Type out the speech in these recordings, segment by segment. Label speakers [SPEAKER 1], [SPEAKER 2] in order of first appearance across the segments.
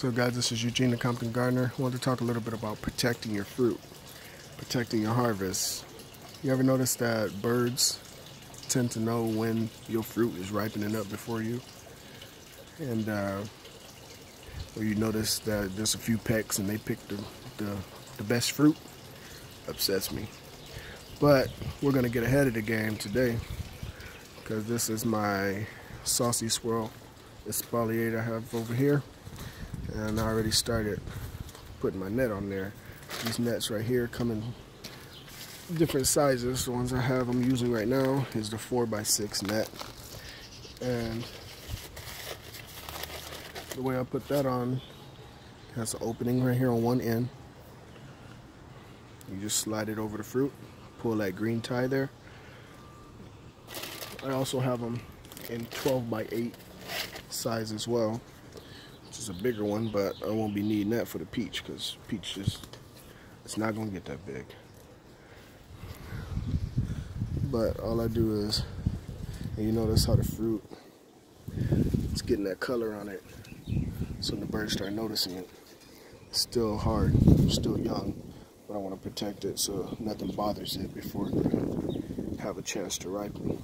[SPEAKER 1] So guys, this is Eugene the Compton Gardener. I wanted to talk a little bit about protecting your fruit, protecting your harvest. You ever notice that birds tend to know when your fruit is ripening up before you? And or you notice that there's a few pecks and they pick the best fruit? Upsets me. But we're gonna get ahead of the game today because this is my saucy swirl espalier I have over here. And I already started putting my net on there. These nets right here come in different sizes. The ones I'm using right now is the 4x6 net. And the way I put that on has an opening right here on one end. You just slide it over the fruit, pull that green tie there. I also have them in 12x8 size as well, which is a bigger one, but I won't be needing that for the peach because peach it's not going to get that big. But all I do is, and you notice how the fruit, it's getting that color on it. So when the birds start noticing it, it's still hard, still young, but I want to protect it so nothing bothers it before they have a chance to ripen.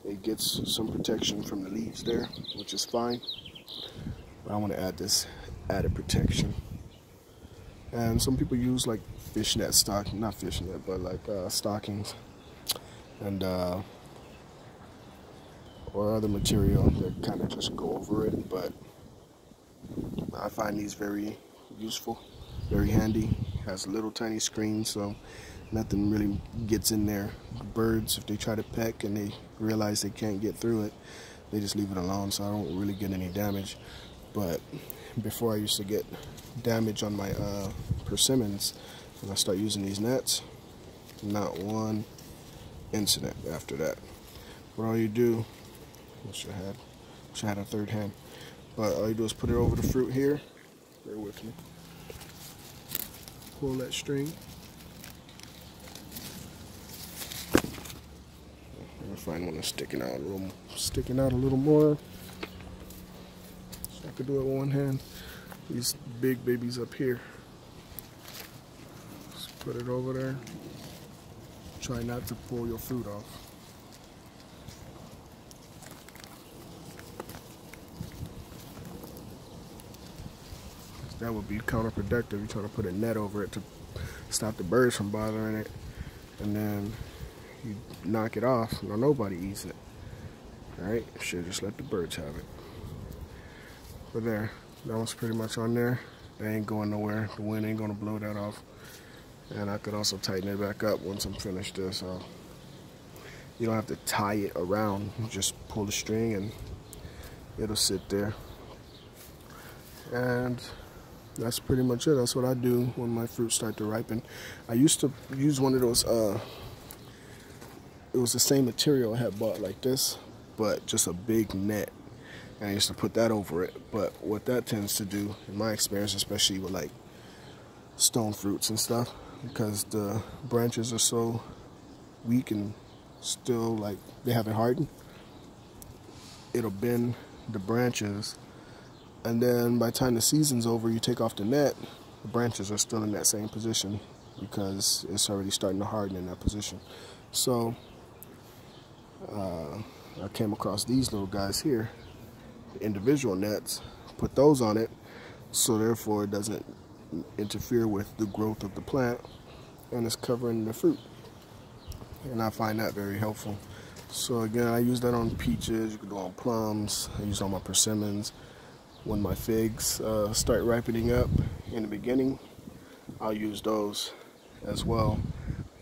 [SPEAKER 1] It gets some protection from the leaves there, which is fine. But I want to add this added protection. And some people use like fishnet stocking, not fishnet, but like stockings and or other material that kind of just go over it. But I find these very useful, very handy. Has a little tiny screen, so nothing really gets in there. Birds, if they try to peck and they realize they can't get through it, they just leave it alone, so I don't really get any damage. But before, I used to get damage on my persimmons when I start using these nets. Not one incident after that. But all you do, wish I had a third hand, but all you do is put it over the fruit here. Bear with me. Pull that string. I find one that's sticking out a little more. So I could do it with one hand. These big babies up here. Just put it over there. Try not to pull your fruit off. That would be counterproductive. You're trying to put a net over it to stop the birds from bothering it, and then you knock it off. Now nobody eats it. Alright, should just let the birds have it. But there, that one's pretty much on there. They ain't going nowhere. The wind ain't gonna blow that off. And I could also tighten it back up once I'm finished this. So you don't have to tie it around. You just pull the string and it'll sit there. And that's pretty much it. That's what I do when my fruits start to ripen. I used to use one of those, it was the same material I had bought like this, but just a big net. And I used to put that over it. But what that tends to do, in my experience, especially with like stone fruits and stuff, because the branches are so weak and still like they haven't hardened, it'll bend the branches. And then by the time the season's over, you take off the net, the branches are still in that same position because it's already starting to harden in that position. So I came across these little guys here, the individual nets, put those on it, so therefore it doesn't interfere with the growth of the plant, and it's covering the fruit. And I find that very helpful. So again, I use that on peaches, you can do it on plums, I use it on my persimmons. When my figs start ripening up in the beginning, I'll use those as well.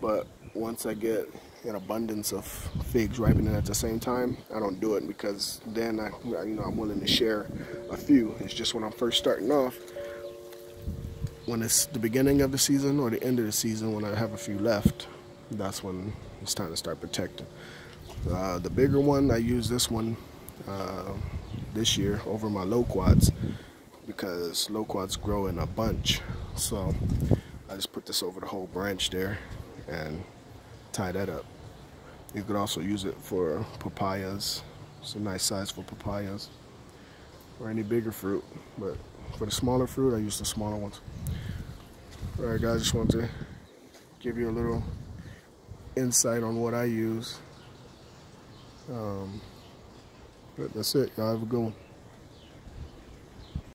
[SPEAKER 1] But once I get an abundance of figs ripening at the same time, I don't do it, because then I'm willing to share a few. It's just when I'm first starting off, when it's the beginning of the season or the end of the season, when I have a few left, that's when it's time to start protecting. The bigger one, I use this one this year over my loquats, because loquats grow in a bunch. So I just put this over the whole branch there and tie that up. You could also use it for papayas. It's a nice size for papayas. or any bigger fruit, but for the smaller fruit I use the smaller ones. Alright guys, just wanted to give you a little insight on what I use. But that's it. Y'all have a good one.